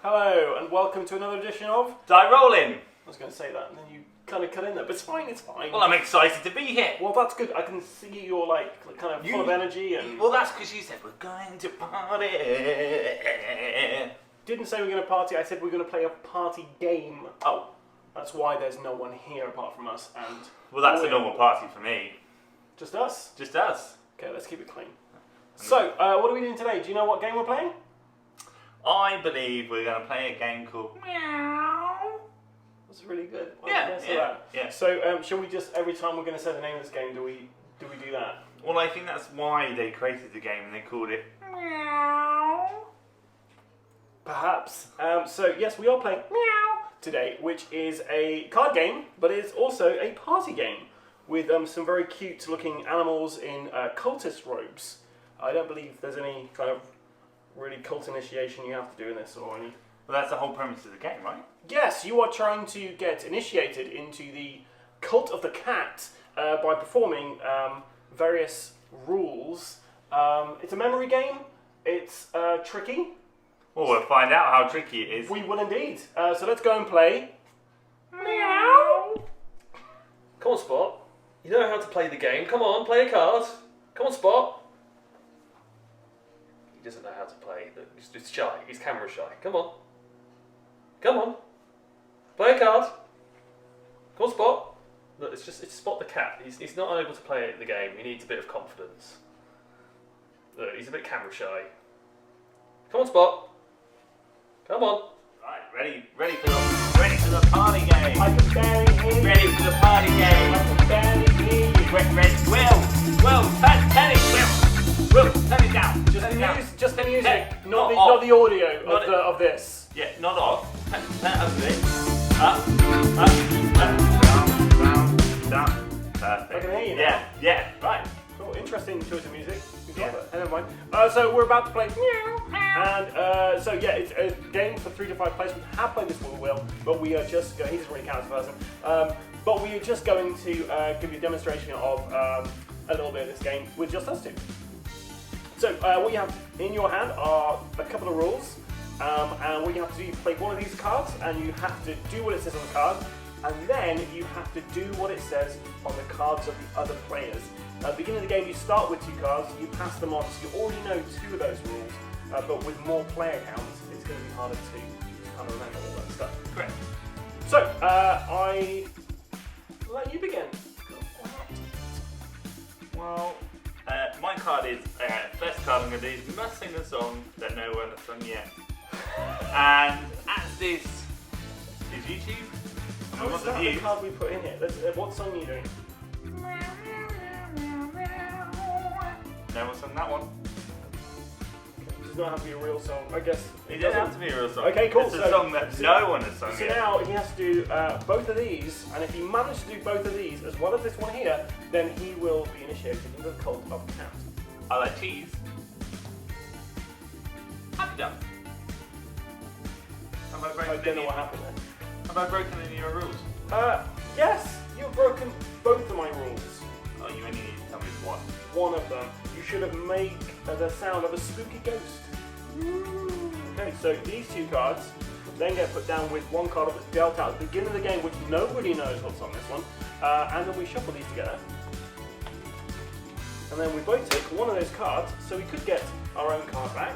Hello, and welcome to another edition of... Rollin. I was going to say that, and then you kind of cut in there, but it's fine, it's fine. Well, I'm excited to be here. Well, that's good. I can see you're kind of full of energy and... Well, that's because you said we're going to party. Didn't say we're going to party, I said we're going to play a party game. Oh, that's why there's no one here apart from us, and... Well, that's a normal party for me. Just us? Just us. Okay, let's keep it clean. So, what are we doing today? Do you know what game we're playing? I believe we're going to play a game called Meow. That's really good. Yeah. So, shall we just, every time we're going to say the name of this game, do we do that? Well, I think that's why they created the game and they called it Meow. Perhaps. So, yes, we are playing Meow today, which is a card game, but it's also a party game with some very cute looking animals in cultist robes. I don't believe there's any kind of really cult initiation you have to do in this or any... Well, that's the whole premise of the game, right? Yes, you are trying to get initiated into the cult of the cat by performing various rules. It's a memory game. It's tricky. Well, we'll find out how tricky it is. We will indeed. So let's go and play. Meow. Come on, Spot. You know how to play the game. Come on, play a card. Come on, Spot. He doesn't know how to play. He's shy. He's camera shy. Come on. Come on. Play a card. Come on, Spot. Look, it's Spot the cat. He's not able to play the game. He needs a bit of confidence. Look, he's a bit camera shy. Come on, Spot. Come on. Right, ready for the party game. I can barely hear you. Ready for the party game. I can barely hear you. Will, turn it down. Just the music, Hey, not the audio of this. Yeah, not off. Turn it up a bit. Up, down. Perfect. I can hear you now. Yeah, right. Cool, interesting choice of music. Yeah. Never mind. So we're about to play Meow. And it's a game for 3 to 5 players. We have played this with Will, but we are just going, he doesn't really count as a person. But we are just going to give you a demonstration of a little bit of this game with just us two. So what you have in your hand are a couple of rules, and what you have to do, you play one of these cards, and you have to do what it says on the card, and then you have to do what it says on the cards of the other players. At the beginning of the game, you start with 2 cards, you pass them on, so you already know 2 of those rules, but with more player counts, it's going to be harder to kind of remember all that stuff. Correct. So, I let you begin. Well, my card is, first card I'm going to do is must sing a song that no one has sung yet. And as this is YouTube, How is that the card we put in here? What song are you doing? No one sung that one. It does not have to be a real song, I guess. It doesn't have to be a real song. Okay, cool. It's a song that no one has sung So yet. now he has to do both of these, and if he manages to do both of these, as well as this one here, then he will be initiated into the cult of the cat. I like cheese. Have you done? Have I I broken don't know what happened there. Have I broken any of your rules? Yes, you've broken both of my rules. Oh, you only need to tell me one. One of them, you should have made the sound of a spooky ghost. Okay, so these 2 cards then get put down with 1 card that was dealt out at the beginning of the game, which nobody knows what's on this one, and then we shuffle these together. And then we both take one of those cards, so we could get our own card back.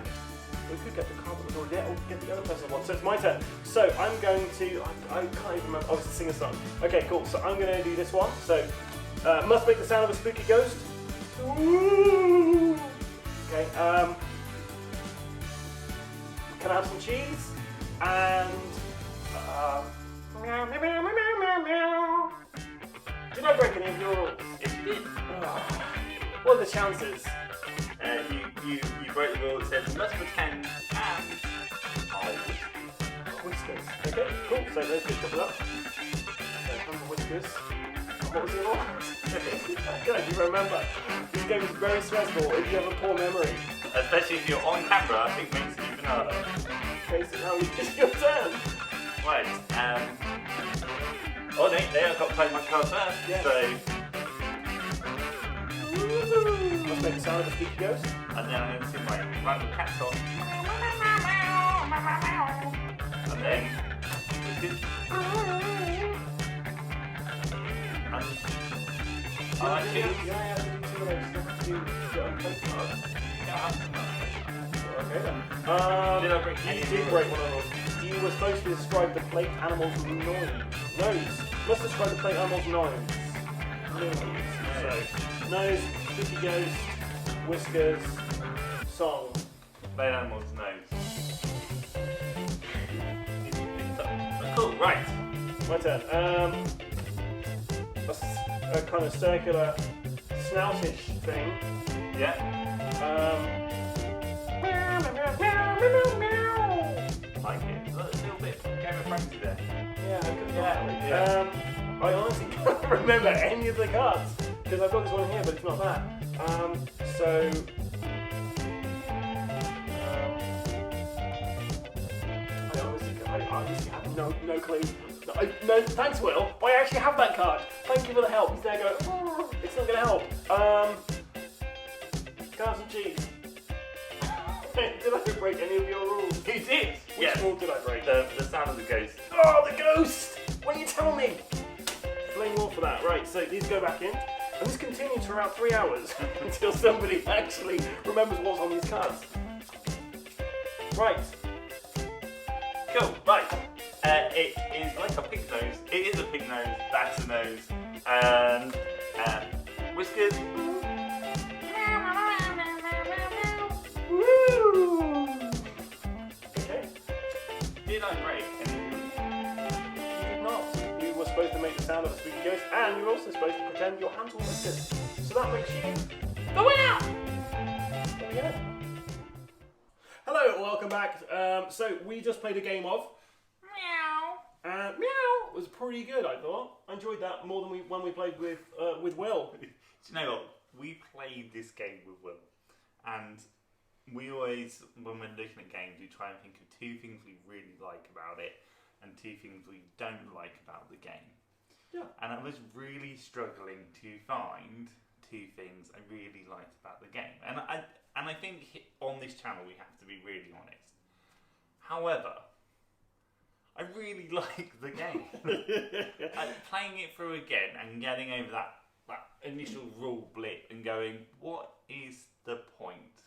We could get the card that was already there, or get the other person's one. So it's my turn. So I'm going to, I can't even remember, I was to sing a song. Okay, cool, so I'm going to do this one. So, must make the sound of a spooky ghost. Ooh. Okay, can I have some cheese? And, meow, meow, meow, meow, meow, meow. Did I break any of your rules? Yes, you did. What are the chances? You broke the rule that says must pretend and Whiskers. Okay, cool. So those two put it up. So remember whiskers. What was the other one? Good, you remember. This game is very stressful if you have a poor memory. especially if you're on camera, I think it makes it even harder. Okay, so now it's your turn. Right, oh no, I've got to play my cards first, Yes. so... Let's make the sound of a spooky ghost. And then I'm going to sing my random cat song. then Whiskers. I like cheese. Yeah, two of those. You have to do plate cards. Okay then. Did I break any You of did yours? break one of those. You were supposed to describe the plate animal's nose. Must describe the plate animal's nose. So, nose, sticky ghost, whiskers, song. Play animal's nose. Cool, right. My turn. A kind of circular, snoutish thing. Yeah. Like it. A little bit Game of Thrones there. Yeah, I could Yeah. I honestly can't remember any of the cards because I've got this one here, but it's not that. I honestly have no clue. No, thanks, Will. I actually have that card. Thank you for the help. He's there going, "Oh, it's not going to help. Cards and cheese. Did I break any of your rules? You did! Which rule did I break? The sound of the ghost. Oh, the ghost! What are you telling me? Flame wall for that. Right, so these go back in. And this continues for about 3 hours until somebody actually remembers what's on these cards. Right. Cool, right. It is like a pig nose. It is a pig nose. That's a nose. And whiskers. Woo! Okay. Did I break any? You did not. You were supposed to make the sound of a spooky ghost, and you were also supposed to pretend your hands were whiskers. So that makes you the winner! There we go. Hello, welcome back. So we just played a game of Meow. Meow was pretty good, I thought. I enjoyed that more than when we played with Will. Do you know what? We played this game with Will, and we always, when we're looking at games, we try and think of 2 things we really like about it and 2 things we don't like about the game. Yeah. And I was really struggling to find 2 things I really liked about the game. And I think on this channel we have to be really honest. However, I really like the game. Playing it through again and getting over that initial rule blip and going, what is the point?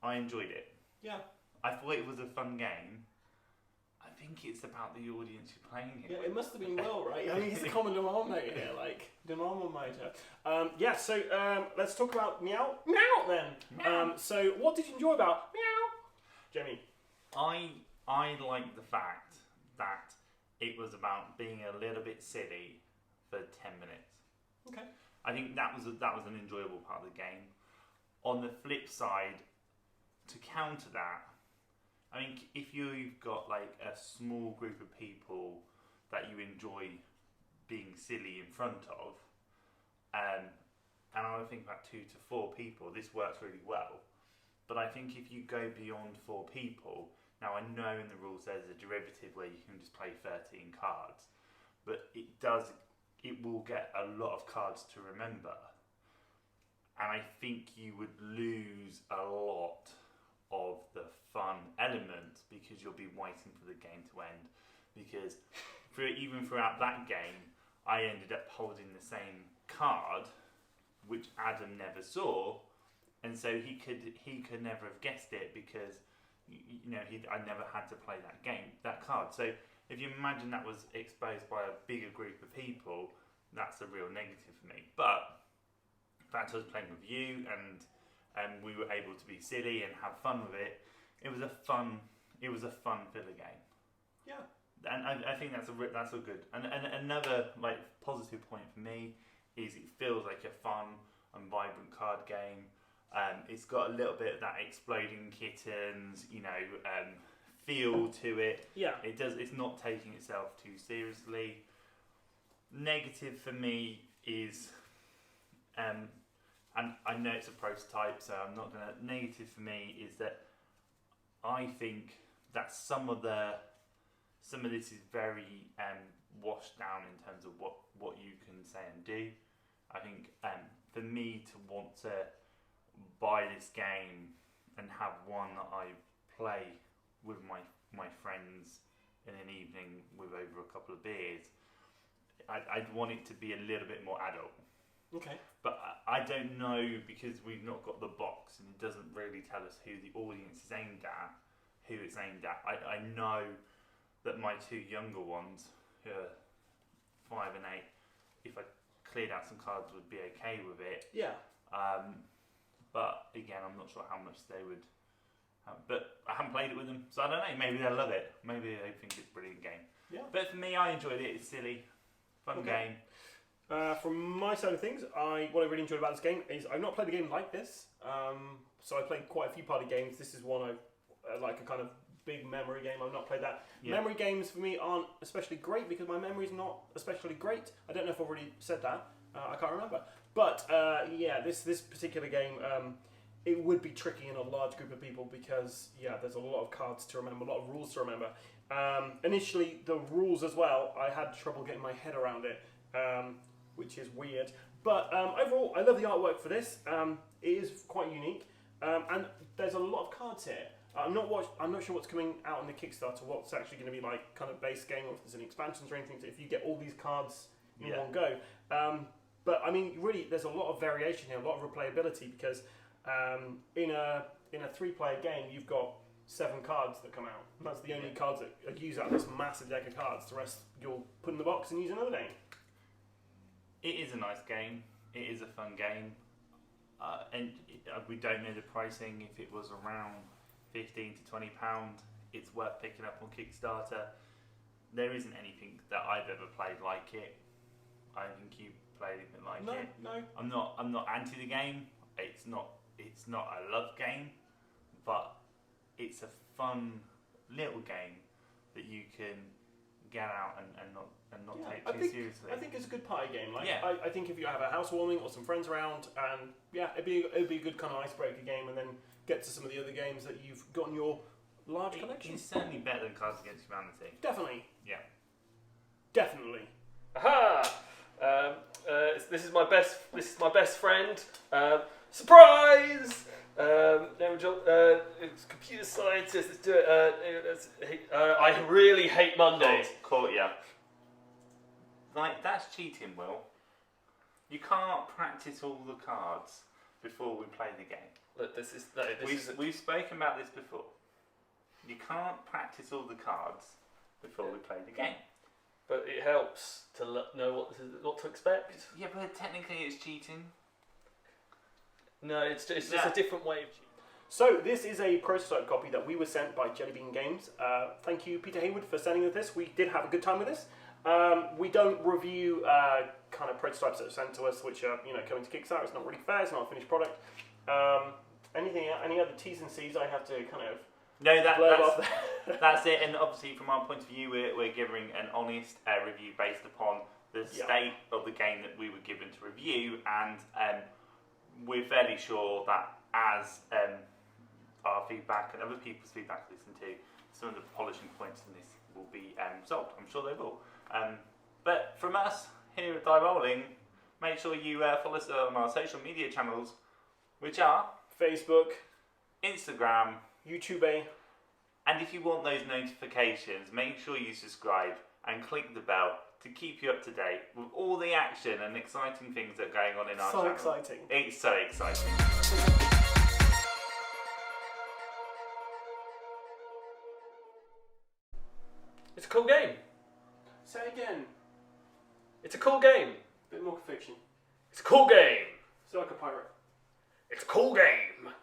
I enjoyed it. Yeah. I thought it was a fun game. I think it's about the audience you're playing it Yeah, with. it must have been Will, right? I mean, he's the common denominator here, like, denominator. Let's talk about Meow. Meow, then. Meow. So, what did you enjoy about Meow? Jamie? I like the fact that it was about being a little bit silly for 10 minutes. Okay. I think that was an enjoyable part of the game. On the flip side, to counter that, I think if you've got like a small group of people that you enjoy being silly in front of, and I would think about 2 to 4 people, this works really well. But I think if you go beyond 4 people, now I know in the rules there's a derivative where you can just play 13 cards, but it will get a lot of cards to remember. And I think you would lose a lot of the fun element because you'll be waiting for the game to end. Because even throughout that game, I ended up holding the same card, which Adam never saw, and so he could never have guessed it because I never had to play that card. So if you imagine that was exposed by a bigger group of people, that's a real negative for me. But the fact I was playing with you and we were able to be silly and have fun with it, it was a fun filler game. Yeah. And I think that's a good. And another like positive point for me is it feels like a fun and vibrant card game. It's got a little bit of that exploding kittens, feel to it. Yeah. It's not taking itself too seriously. Negative for me is, and I know it's a prototype, so I'm not gonna. Negative for me is that I think that some of this is very washed down in terms of what you can say and do. I think for me to want to buy this game and have one that I play with my my friends in an evening with over a couple of beers. I'd want it to be a little bit more adult. Okay. But I don't know, because we've not got the box and it doesn't really tell us who the audience is aimed at, who it's aimed at. I know that my two younger ones, who are 5 and 8, if I cleared out some cards, would be okay with it. Yeah. But again, I'm not sure how much they would. But I haven't played it with them, so I don't know. Maybe they'll love it. Maybe they think it's a brilliant game. Yeah. But for me, I enjoyed it. It's silly, fun game. From my side of things, what I really enjoyed about this game is I've not played a game like this. So I played quite a few party games. This is one like a kind of big memory game. I've not played that. Yeah. Memory games for me aren't especially great because my memory is not especially great. I don't know if I've already said that. I can't remember. But yeah, this particular game, it would be tricky in a large group of people because there's a lot of cards to remember, a lot of rules to remember. Initially, the rules as well, I had trouble getting my head around it, which is weird. But overall, I love the artwork for this. It is quite unique, and there's a lot of cards here. I'm not sure what's coming out on the Kickstarter, what's actually going to be like kind of base game, or if there's any expansions or anything. So if you get all these cards in one go. But I mean, really, there's a lot of variation here, a lot of replayability, because in a 3-player game, you've got 7 cards that come out. And that's the only cards that are used out of this massive deck of cards. The rest you'll put in the box and use another day. It is a nice game. It is a fun game. And we don't know the pricing. If it was around £15 to £20, it's worth picking up on Kickstarter. There isn't anything that I've ever played like it. I don't think you played anything like it. No. I'm not anti the game. It's not a love game, but it's a fun little game that you can get out and not take too seriously. I think it's a good party game. I think if you have a housewarming or some friends around, and it'd be a good kind of icebreaker game, and then get to some of the other games that you've got in your large collection. It's certainly better than Cards Against Humanity. Definitely. Yeah. Definitely. Aha! This is my best friend. Surprise! It's computer scientist. Let's do it. I really hate Mondays. Caught ya. Like, that's cheating, Will. You can't practice all the cards before we play the game. Look, We've spoken about this before. You can't practice all the cards before we play the game. But it helps to know what to expect. Yeah, but technically it's cheating. No, it's just a different way of cheating. So this is a prototype copy that we were sent by Jellybean Games. Thank you, Peter Haywood, for sending us this. We did have a good time with this. We don't review kind of prototypes that are sent to us, which are coming to Kickstarter. It's not really fair. It's not a finished product. Any other T's and C's I have to kind of that's it. And obviously, from our point of view, we're giving an honest review based upon the state of the game that we were given to review, and we're fairly sure that as our feedback and other people's feedback listen to, some of the polishing points in this will be solved. I'm sure they will. But from us here at Rolling, make sure you follow us on our social media channels, which are Facebook, Instagram, YouTube, and if you want those notifications, make sure you subscribe and click the bell to keep you up to date with all the action and exciting things that are going on in our channel. So exciting. It's so exciting. It's a cool game. Say it again. It's a cool game. Bit more fiction. It's a cool game. So like a pirate. It's a cool game.